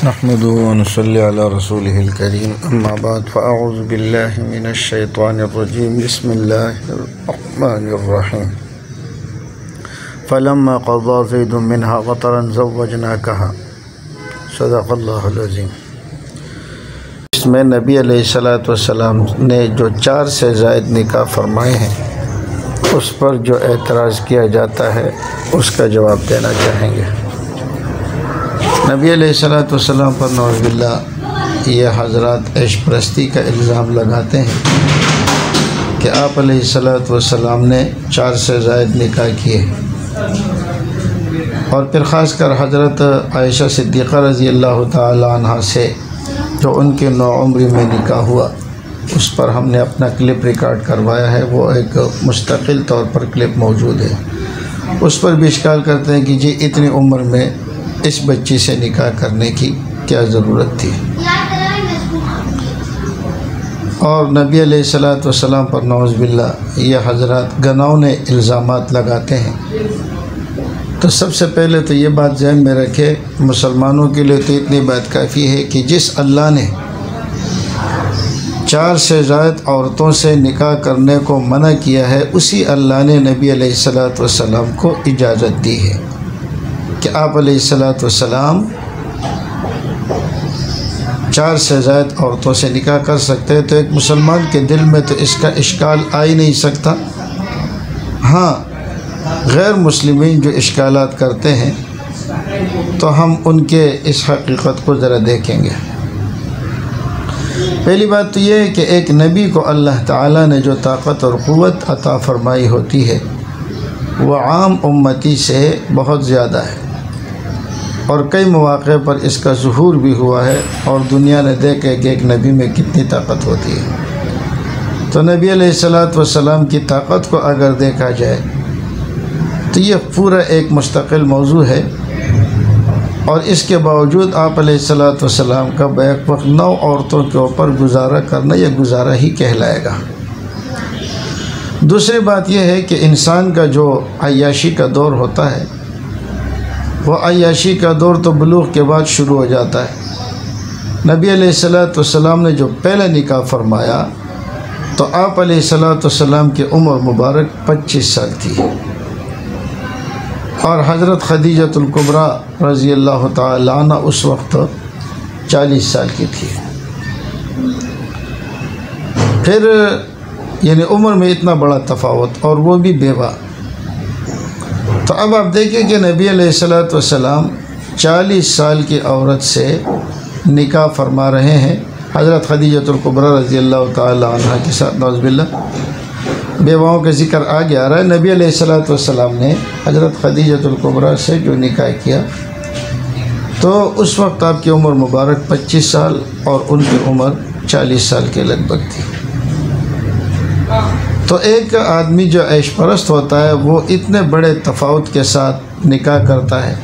نحمده ونصلي على رسوله الكريم اما بعد فاعوذ بالله من الشيطان الرجيم بسم الله الرحمن الرحيم فلما قضى زيد منها وطرا زوجناكها صدق الله العظيم۔ اس میں نبی علیہ السلام نے جو 4 سے زائد نکاح فرمائے ہیں اس پر جو اعتراض کیا جاتا ہے اس کا جواب دینا چاہیں گے۔ نبی علیہ السلام پر نعوذ باللہ یہ حضرات عیش پرستی کا الزام لگاتے ہیں کہ آپ علیہ السلام نے 4 سے زائد نکاح کیے، اور پھر خاص کر حضرت عائشہ صدیقہ رضی اللہ تعالی عنہ سے جو ان کے نوعمری میں نکاح ہوا اس پر ہم نے اپنا کلپ ریکارڈ کروایا ہے، وہ ایک مستقل طور پر کلپ موجود ہے۔ اس پر بھی اشکال کرتے ہیں کہ جی اتنی عمر میں اس بچی سے نکاح کرنے کی کیا ضرورت تھی، اور نبی علیہ السلام پر نعوذ باللہ یہ حضرات گناؤنے الزامات لگاتے ہیں۔ تو سب سے پہلے تو یہ بات ذہن میں رکھے، مسلمانوں کے لیے تو اتنی بات کافی ہے کہ جس اللہ نے 4 سے زائد عورتوں سے نکاح کرنے کو منع کیا ہے اسی اللہ نے نبی علیہ السلام کو اجازت دی ہے کہ آپ علیہ السلام 4 سے زائد عورتوں سے نکاح کر سکتے ہیں۔ تو ایک مسلمان کے دل میں تو اس کا اشکال آ ہی نہیں سکتا۔ ہاں، غیر مسلمین جو اشکالات کرتے ہیں تو ہم ان کے اس حقیقت کو ذرا دیکھیں گے۔ پہلی بات تو یہ ہے کہ ایک نبی کو اللہ تعالیٰ نے جو طاقت اور قوت عطا فرمائی ہوتی ہے وہ عام امتی سے بہت زیادہ ہے، اور کئی مواقع پر اس کا ظہور بھی ہوا ہے، اور دنیا نے دیکھا کہ ایک نبی میں کتنی طاقت ہوتی ہے۔ تو نبی علیہ السلام کی طاقت کو اگر دیکھا جائے تو یہ پورا ایک مستقل موضوع ہے، اور اس کے باوجود آپ علیہ السلام کا بیک وقت 9 عورتوں کے اوپر گزارا کرنا یہ گزارا ہی کہلائے گا۔ دوسری بات یہ ہے کہ انسان کا جو عیاشی کا دور ہوتا ہے وہ عیاشی کا دور تو بلوغ کے بعد شروع ہو جاتا ہے۔ نبی علیہ السلام نے جو پہلا نکاح فرمایا تو آپ علیہ السلام کی عمر مبارک 25 سال تھی، اور حضرت خدیجۃ الکبریٰ رضی اللہ تعالی عنہ اس وقت 40 سال کی تھی۔ پھر یعنی عمر میں اتنا بڑا تفاوت، اور وہ بھی بیوہ۔ تو اب آپ دیکھیں کہ نبی علیہ السلام 40 سال کی عورت سے نکاح فرما رہے ہیں، حضرت خدیجۃ الکبریٰ رضی اللہ تعالی عنہ کے ساتھ۔ نعوذ باللہ بیواؤں کا ذکر آگے آ رہا ہے۔ نبی علیہ السلام نے حضرت خدیجۃ الکبریٰ سے جو نکاح کیا تو اس وقت آپ کی عمر مبارک 25 سال اور ان کی عمر 40 سال کے لگ بھگ تھی۔ تو ایک آدمی جو عیش پرست ہوتا ہے وہ اتنے بڑے تفاوت کے ساتھ نکاح کرتا ہے،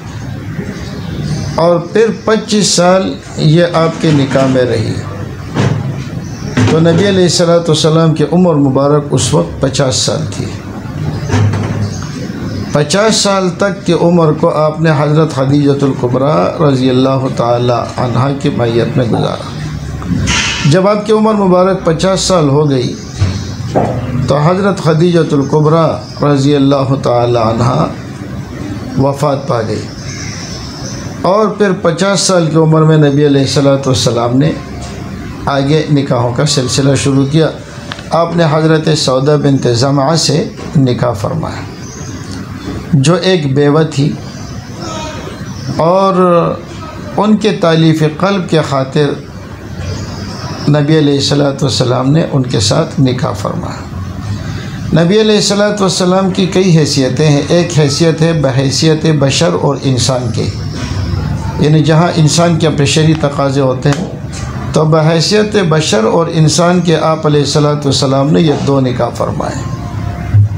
اور پھر 25 سال یہ آپ کے نکاح میں رہی۔ تو نبی علیہ السلام کی عمر مبارک اس وقت 50 سال تھی۔ 50 سال تک کی عمر کو آپ نے حضرت خدیجۃ الکبریٰ رضی اللہ تعالی عنہ کی معیت میں گزارا۔ جب آپ کی عمر مبارک 50 سال ہو گئی تو حضرت خدیجۃ الکبریٰ رضی اللہ تعالی عنہ وفات پا گئی، اور پھر 50 سال کی عمر میں نبی علیہ السلام نے آگے نکاحوں کا سلسلہ شروع کیا۔ آپ نے حضرت سودا بنت زمعہ سے نکاح فرمایا جو ایک بیوہ تھی، اور ان کے تالیف قلب کے خاطر نبی علیہ السلام نے ان کے ساتھ نکاح فرمایا۔ نبی علیہ السلام کی کئی حیثیتیں ہیں۔ ایک حیثیت ہے بحیثیت بشر اور انسان کے، یعنی جہاں انسان کے بشری تقاضے ہوتے ہیں تو بحیثیت بشر اور انسان کے آپ علیہ السلام نے یہ 2 نکاح فرمائے،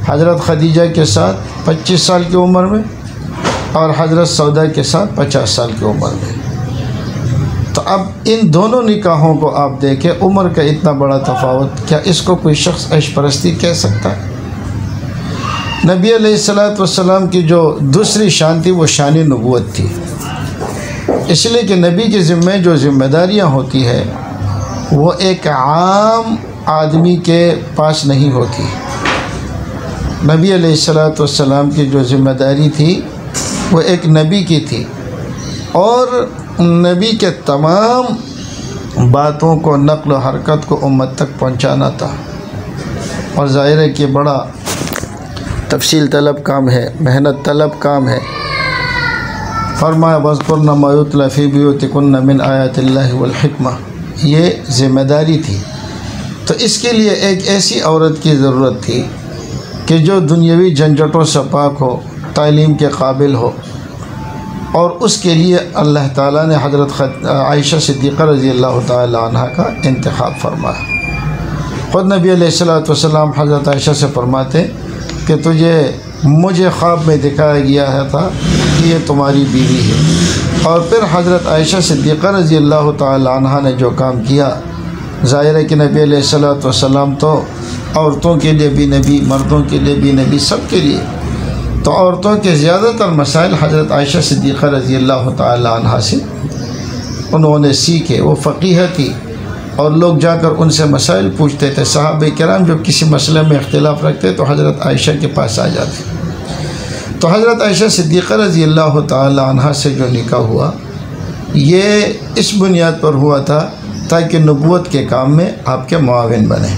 حضرت خدیجہ کے ساتھ 25 سال کی عمر میں، اور حضرت سودا کے ساتھ 50 سال کی عمر میں۔ تو اب ان دونوں نکاحوں کو آپ دیکھیں، عمر کا اتنا بڑا تفاوت، کیا اس کو کوئی شخص عیش پرستی کہہ سکتا ہے؟ نبی علیہ السلام کی جو دوسری شان تھی وہ شان نبوت تھی، اس لیے کہ نبی کے ذمہ جو ذمہ داریاں ہوتی ہے وہ ایک عام آدمی کے پاس نہیں ہوتی۔ نبی علیہ السلام کی جو ذمہ داری تھی وہ ایک نبی کی تھی، اور نبی کے تمام باتوں کو، نقل و حرکت کو امت تک پہنچانا تھا، اور ظاہر ہے کہ بڑا تفصیل طلب کام ہے، محنت طلب کام ہے۔ فرمایا وَاذْكُرْنَ مَا يُتْلَىٰ فِي بُيُوتِكُنَّ مِنْ آیَاتِ اللَّهِ وَالْحِکْمَةِ، یہ ذمہ داری تھی۔ تو اس کے لیے ایک ایسی عورت کی ضرورت تھی کہ جو دنیاوی جھنجھٹوں سے پاک ہو، تعلیم کے قابل ہو، اور اس کے لیے اللہ تعالیٰ نے حضرت عائشہ صدیقہ رضی اللہ تعالی عنہ کا انتخاب فرمایا۔ خود نبی علیہ السلام حضرت عائشہ سے فرماتے کہ تجھے مجھے خواب میں دکھایا گیا تھا کہ یہ تمہاری بیوی ہے، اور پھر حضرت عائشہ صدیقہ رضی اللہ تعالی عنہ نے جو کام کیا، ظاہر ہے کہ نبی علیہ السلام تو عورتوں کے لیے بھی نبی، مردوں کے لیے بھی نبی، سب کے لیے۔ تو عورتوں کے زیادہ تر مسائل حضرت عائشہ صدیقہ رضی اللہ تعالی عنہ سے انہوں نے سیکھے۔ وہ فقیہ تھی، اور لوگ جا کر ان سے مسائل پوچھتے تھے۔ صحابہ کرام جب کسی مسئلے میں اختلاف رکھتے تو حضرت عائشہ کے پاس آ جاتے۔ تو حضرت عائشہ صدیقہ رضی اللہ تعالی عنہ سے جو نکاح ہوا، یہ اس بنیاد پر ہوا تھا تاکہ نبوت کے کام میں آپ کے معاون بنے۔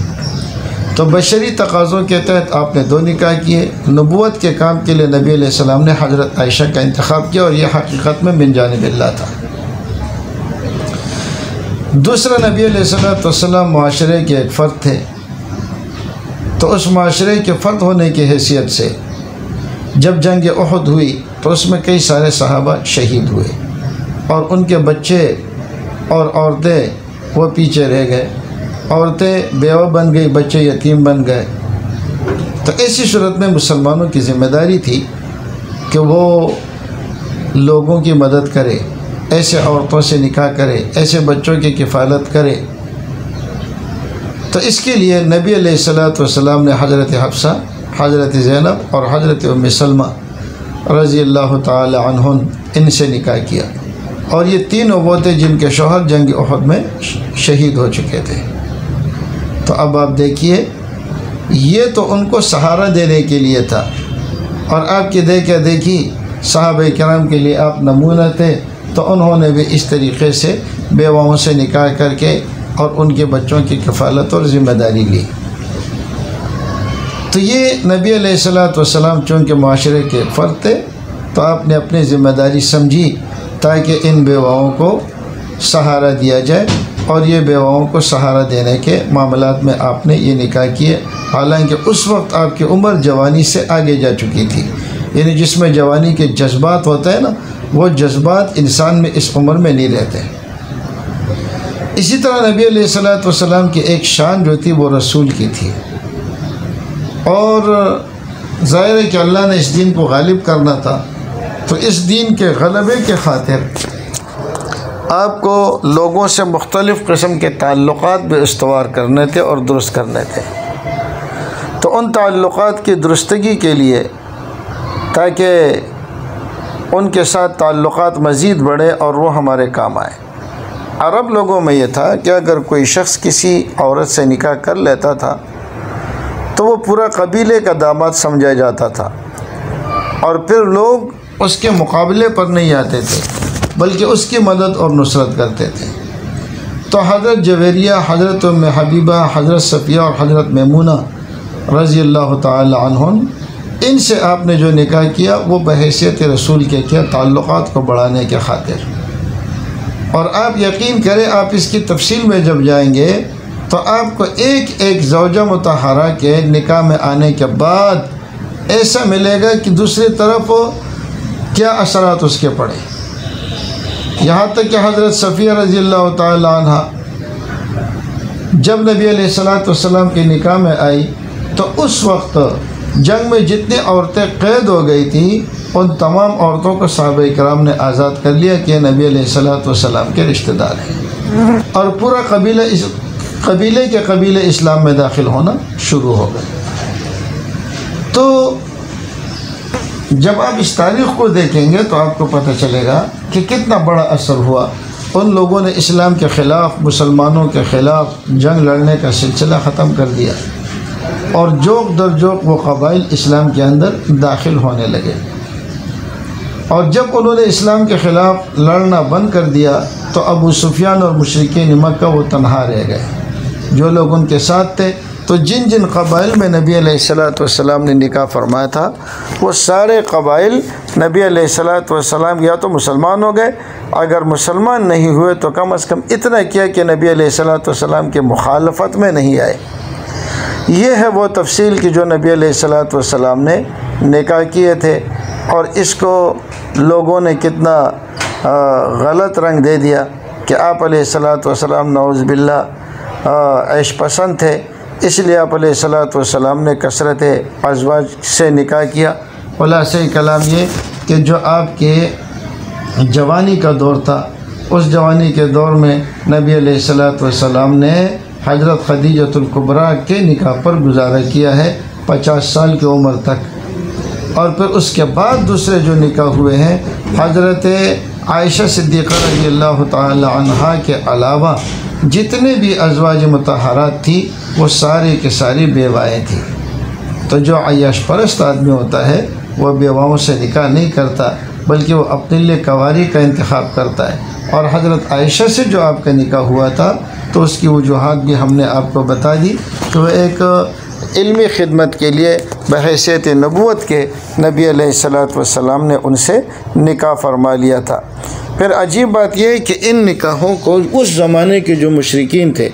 تو بشری تقاضوں کے تحت آپ نے 2 نکاح کیے۔ نبوت کے کام کے لیے نبی علیہ السلام نے حضرت عائشہ کا انتخاب کیا، اور یہ حقیقت میں من جانب اللہ تھا۔ دوسرا، نبی علیہ السلام معاشرے کے ایک فرد تھے، تو اس معاشرے کے فرد ہونے کی حیثیت سے جب جنگ احد ہوئی تو اس میں کئی سارے صحابہ شہید ہوئے، اور ان کے بچے اور عورتیں وہ پیچھے رہ گئے۔ عورتیں بیوہ بن گئی، بچے یتیم بن گئے۔ تو ایسی صورت میں مسلمانوں کی ذمہ داری تھی کہ وہ لوگوں کی مدد کرے، ایسے عورتوں سے نکاح کرے، ایسے بچوں کی کفالت کرے۔ تو اس کے لیے نبی علیہ السلام نے حضرت حفصہ، حضرت زینب اور حضرت ام سلمہ رضی اللہ تعالی عنہن ان سے نکاح کیا، اور یہ 3 وہ تھے جن کے شوہر جنگ احد میں شہید ہو چکے تھے۔ تو اب آپ دیکھیے، یہ تو ان کو سہارا دینے کے لیے تھا، اور آپ کی دیکھی صحابہ کرام کے لیے آپ نمونہ تھے، تو انہوں نے بھی اس طریقے سے بیواؤں سے نکاح کر کے اور ان کے بچوں کی کفالت اور ذمہ داری لی۔ تو یہ نبی علیہ السلام چونکہ معاشرے کے فرد تھے، تو آپ نے اپنی ذمہ داری سمجھی تاکہ ان بیواؤں کو سہارا دیا جائے، اور یہ بیواؤں کو سہارا دینے کے معاملات میں آپ نے یہ نکاح کیے، حالانکہ اس وقت آپ کی عمر جوانی سے آگے جا چکی تھی۔ یعنی جس میں جوانی کے جذبات ہوتے ہیں نا، وہ جذبات انسان میں اس عمر میں نہیں رہتے۔ اسی طرح نبی علیہ السلام کی ایک شان جو تھی وہ رسول کی تھی، اور ظاہر ہے کہ اللہ نے اس دین کو غالب کرنا تھا، تو اس دین کے غلبے کے خاطر آپ کو لوگوں سے مختلف قسم کے تعلقات بھی استوار کرنے تھے اور درست کرنے تھے۔ تو ان تعلقات کی درستگی کے لیے، تاکہ ان کے ساتھ تعلقات مزید بڑھے اور وہ ہمارے کام آئے۔ عرب لوگوں میں یہ تھا کہ اگر کوئی شخص کسی عورت سے نکاح کر لیتا تھا تو وہ پورا قبیلے کا داماد سمجھا جاتا تھا، اور پھر لوگ اس کے مقابلے پر نہیں آتے تھے بلکہ اس کی مدد اور نصرت کرتے تھے۔ تو حضرت جویریہ، حضرت ام حبیبہ، حضرت صفیہ اور حضرت میمونہ رضی اللہ تعالی عنہن، ان سے آپ نے جو نکاح کیا وہ بحیثیت رسول کے کیا، تعلقات کو بڑھانے کے خاطر۔ اور آپ یقین کریں، آپ اس کی تفصیل میں جب جائیں گے تو آپ کو ایک ایک زوجہ مطہرہ کے نکاح میں آنے کے بعد ایسا ملے گا کہ دوسری طرف کیا اثرات اس کے پڑے۔ یہاں تک کہ حضرت صفیہ رضی اللہ تعالی عنہ جب نبی علیہ السلام کے نکاح میں آئی تو اس وقت جنگ میں جتنی عورتیں قید ہو گئی تھیں ان تمام عورتوں کو صحابہ کرام نے آزاد کر لیا کہ نبی علیہ السلام کے رشتہ دار ہیں، اور پورا قبیلے اسلام میں داخل ہونا شروع ہو گئے۔ تو جب آپ اس تاریخ کو دیکھیں گے تو آپ کو پتہ چلے گا کہ کتنا بڑا اثر ہوا۔ ان لوگوں نے اسلام کے خلاف، مسلمانوں کے خلاف جنگ لڑنے کا سلسلہ ختم کر دیا، اور جوک در جوک وہ قبائل اسلام کے اندر داخل ہونے لگے۔ اور جب انہوں نے اسلام کے خلاف لڑنا بند کر دیا تو ابو سفیان اور مشرکین مکہ وہ تنہا رہ گئے۔ جو لوگ ان کے ساتھ تھے، تو جن جن قبائل میں نبی علیہ السلام نے نکاح فرمایا تھا، وہ سارے قبائل نبی علیہ السلام یا تو مسلمان ہو گئے، اگر مسلمان نہیں ہوئے تو کم از کم اتنا کیا کہ نبی علیہ السلام کے مخالفت میں نہیں آئے۔ یہ ہے وہ تفصیل کہ جو نبی علیہ السلام نے نکاح کیے تھے، اور اس کو لوگوں نے کتنا غلط رنگ دے دیا کہ آپ علیہ السلام نعوذ باللہ عیش پسند تھے، اس لیے آپ علیہ السلام نے کثرت ازواج سے نکاح کیا۔ خلاصہ کلام یہ کہ جو آپ کے جوانی کا دور تھا، اس جوانی کے دور میں نبی علیہ السلام نے حضرت خدیجۃ الکبریٰ کے نکاح پر گزارا کیا ہے 50 سال کی عمر تک۔ اور پھر اس کے بعد دوسرے جو نکاح ہوئے ہیں، حضرت عائشہ صدیقہ رضی اللہ تعالی عنہا کے علاوہ جتنے بھی ازواج مطہرات تھی وہ سارے کے ساری بیوائیں تھیں۔ تو جو عیاش پرست آدمی ہوتا ہے وہ بیواؤں سے نکاح نہیں کرتا، بلکہ وہ اپنے لیے کنواری کا انتخاب کرتا ہے۔ اور حضرت عائشہ سے جو آپ کا نکاح ہوا تھا تو اس کی وجوہات بھی ہم نے آپ کو بتا دی کہ وہ ایک علمی خدمت کے لیے بحیثیت نبوت کے نبی علیہ السلام نے ان سے نکاح فرما لیا تھا۔ پھر عجیب بات یہ ہے کہ ان نکاحوں کو اس زمانے کے جو مشرکین تھے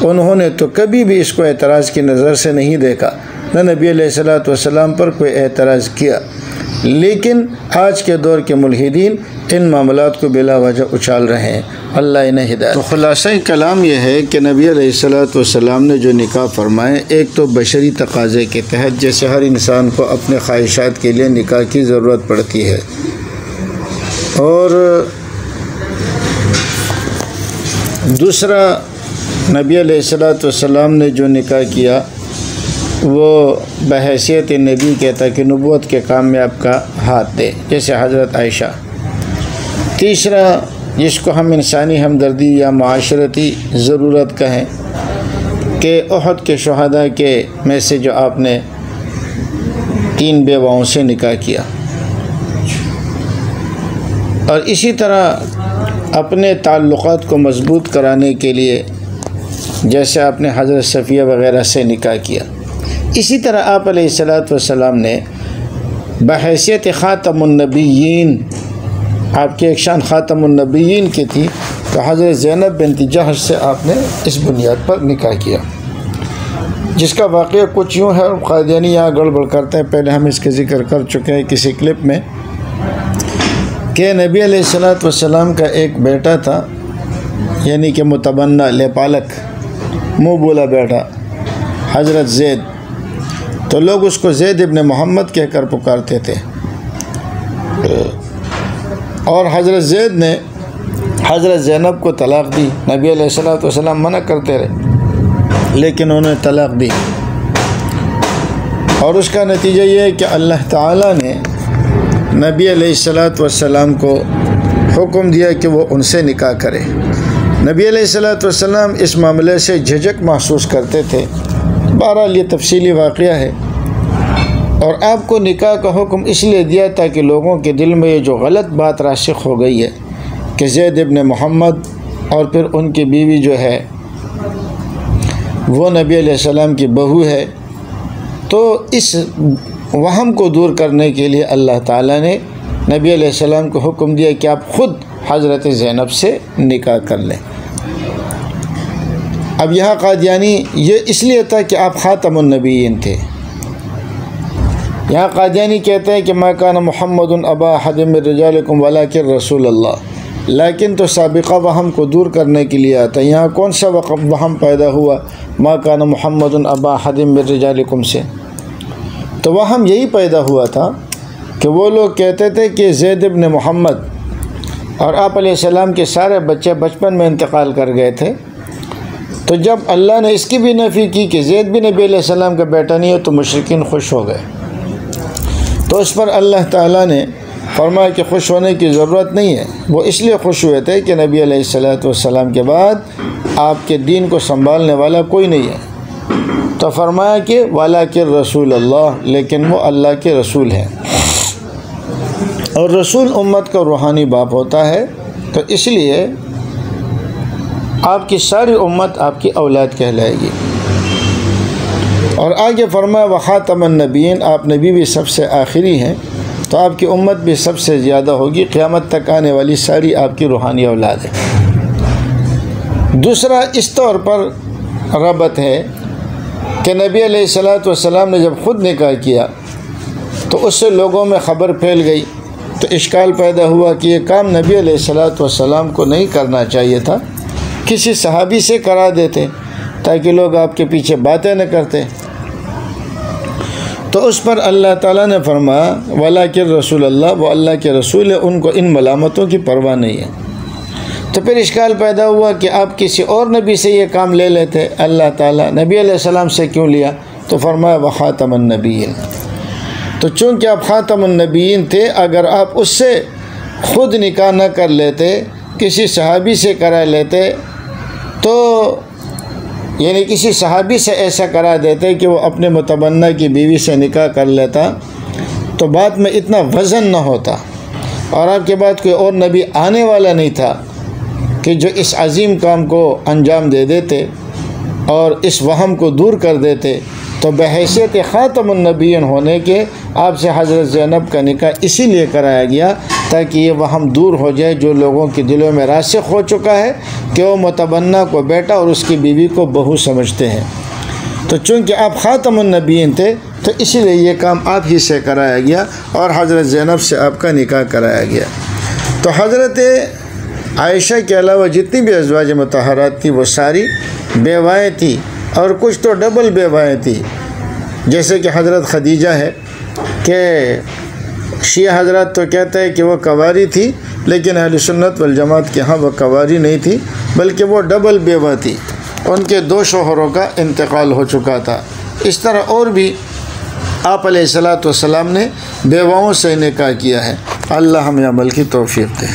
انہوں نے تو کبھی بھی اس کو اعتراض کی نظر سے نہیں دیکھا، نہ نبی علیہ السلام پر کوئی اعتراض کیا، لیکن آج کے دور کے ملحدین ان معاملات کو بلا وجہ اچھال رہے ہیں۔ اللہ انہیں ہدایت۔ تو خلاصہ کلام یہ ہے کہ نبی علیہ السلام نے جو نکاح فرمائے، ایک تو بشری تقاضے کے تحت، جیسے ہر انسان کو اپنے خواہشات کے لیے نکاح کی ضرورت پڑتی ہے، اور دوسرا نبی علیہ السلام نے جو نکاح کیا وہ بحیثیت نبی کہتا کہ نبوت کے کام میں آپ کا ہاتھ دے، جیسے حضرت عائشہ۔ تیسرا، جس کو ہم انسانی ہمدردی یا معاشرتی ضرورت کہیں، کہ احد کے شہداء کے میں سے جو آپ نے 3 بیواؤں سے نکاح کیا، اور اسی طرح اپنے تعلقات کو مضبوط کرانے کے لیے جیسے آپ نے حضرت صفیہ وغیرہ سے نکاح کیا، اسی طرح آپ علیہ السلام نے بحیثیت خاتم النبیین، آپ کی ایک شان خاتم النبیین کی تھی، تو حضرت زینب بنت جحش سے آپ نے اس بنیاد پر نکاح کیا، جس کا واقعہ کچھ یوں ہے، اور قادیانی یہاں گڑبڑ کرتے ہیں، پہلے ہم اس کا ذکر کر چکے ہیں کسی کلپ میں، کہ نبی علیہ السلام کا ایک بیٹا تھا، یعنی کہ متبنہ لیپالک، منہ بولا بیٹا، حضرت زید، تو لوگ اس کو زید ابن محمد کہہ کر پکارتے تھے، اور حضرت زید نے حضرت زینب کو طلاق دی۔ نبی علیہ السلام منع کرتے رہے، لیکن انہوں نے طلاق دی، اور اس کا نتیجہ یہ ہے کہ اللہ تعالیٰ نے نبی علیہ السلام کو حکم دیا کہ وہ ان سے نکاح کرے۔ نبی علیہ السلام اس معاملے سے جھجک محسوس کرتے تھے، بہرحال یہ تفصیلی واقعہ ہے، اور آپ کو نکاح کا حکم اس لیے دیا تاکہ لوگوں کے دل میں یہ جو غلط بات راسخ ہو گئی ہے کہ زید ابن محمد اور پھر ان کی بیوی جو ہے وہ نبی علیہ السلام کی بہو ہے، تو اس وہم کو دور کرنے کے لیے اللہ تعالیٰ نے نبی علیہ السلام کو حکم دیا کہ آپ خود حضرت زینب سے نکاح کر لیں۔ اب یہاں قادیانی یہ اس لیے تھا کہ آپ خاتم النبیین تھے، یہاں قادیانی کہتے ہیں کہ ما کان محمد ابا احد من رجالکم ولکن رسول اللہ، لیکن تو سابقہ وہم کو دور کرنے کے لیے آتا ہے۔ یہاں کون سا وہم پیدا ہوا ما کان محمد ابا احد من رجالکم سے؟ تو وہم یہی پیدا ہوا تھا کہ وہ لوگ کہتے تھے کہ زید ابن محمد اور آپ علیہ السلام کے سارے بچے بچپن میں انتقال کر گئے تھے، تو جب اللہ نے اس کی بھی نفی کی کہ زید بھی نبی علیہ السلام کا بیٹا نہیں ہے تو مشرکین خوش ہو گئے۔ تو اس پر اللہ تعالیٰ نے فرمایا کہ خوش ہونے کی ضرورت نہیں ہے. وہ اس لیے خوش ہوئے تھے کہ نبی علیہ الصلوۃ والسلام کے بعد آپ کے دین کو سنبھالنے والا کوئی نہیں ہے. تو فرمایا کہ وَلَٰكِن رسول اللہ، لیکن وہ اللہ کے رسول ہیں. اور رسول امت کا روحانی باپ ہوتا ہے، تو اس لیے آپ کی ساری امت آپ کی اولاد کہلائے گی. اور آگے فرمایا وخاتم النبیین، آپ نبی بھی سب سے آخری ہیں، تو آپ کی امت بھی سب سے زیادہ ہوگی. قیامت تک آنے والی ساری آپ کی روحانی اولاد ہے. دوسرا اس طور پر ربط ہے کہ نبی علیہ الصلوۃ والسلام نے جب خود نکاح کیا تو اس سے لوگوں میں خبر پھیل گئی، تو اشکال پیدا ہوا کہ یہ کام نبی علیہ الصلوۃ والسلام کو نہیں کرنا چاہیے تھا، کسی صحابی سے کرا دیتے تاکہ لوگ آپ کے پیچھے باتیں نہ کرتے. تو اس پر اللہ تعالیٰ نے فرمایا وَلَٰكِن رسول اللہ، وہ اللہ کے رسول ہے، ان کو ان ملامتوں کی پرواہ نہیں ہے. تو پھر اشکال پیدا ہوا کہ آپ کسی اور نبی سے یہ کام لے لیتے، اللہ تعالیٰ نبی علیہ السلام سے کیوں لیا؟ تو فرمایا وخاتم النبیین. تو چونکہ آپ خاتم النبیین تھے، اگر آپ اس سے خود نکاح نہ کر لیتے، کسی صحابی سے کرا لیتے، تو یعنی کسی صحابی سے ایسا کرا دیتے کہ وہ اپنے متبنہ کی بیوی سے نکاح کر لیتا، تو بات میں اتنا وزن نہ ہوتا، اور آپ کے بعد کوئی اور نبی آنے والا نہیں تھا کہ جو اس عظیم کام کو انجام دے دیتے اور اس وہم کو دور کر دیتے. تو بحیثیت خاتم النبیین ہونے کے آپ سے حضرت زینب کا نکاح اسی لیے کرایا گیا تاکہ یہ وہم دور ہو جائے جو لوگوں کے دلوں میں راسخ ہو چکا ہے کہ وہ متبنہ کو بیٹا اور اس کی بیوی کو بہو سمجھتے ہیں. تو چونکہ آپ خاتم النبیین تھے تو اسی لیے یہ کام آپ ہی سے کرایا گیا اور حضرت زینب سے آپ کا نکاح کرایا گیا. تو حضرت عائشہ کے علاوہ جتنی بھی ازواج مطہرات تھی وہ ساری بیوائیں تھیں، اور کچھ تو ڈبل بیوائیں تھیں. جیسے کہ حضرت خدیجہ ہے کہ شیعہ حضرات تو کہتے ہیں کہ وہ کنواری تھی، لیکن اہل سنت والجماعت کے ہاں وہ کنواری نہیں تھی بلکہ وہ ڈبل بیوہ تھی، ان کے 2 شوہروں کا انتقال ہو چکا تھا. اس طرح اور بھی آپ علیہ الصلوۃ والسلام نے بیواؤں سے نکاح کیا ہے. اللہ ہمیں عمل کی توفیق دے.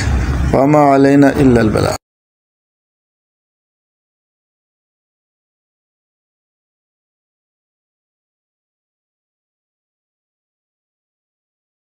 وما علینا الا البلاغ.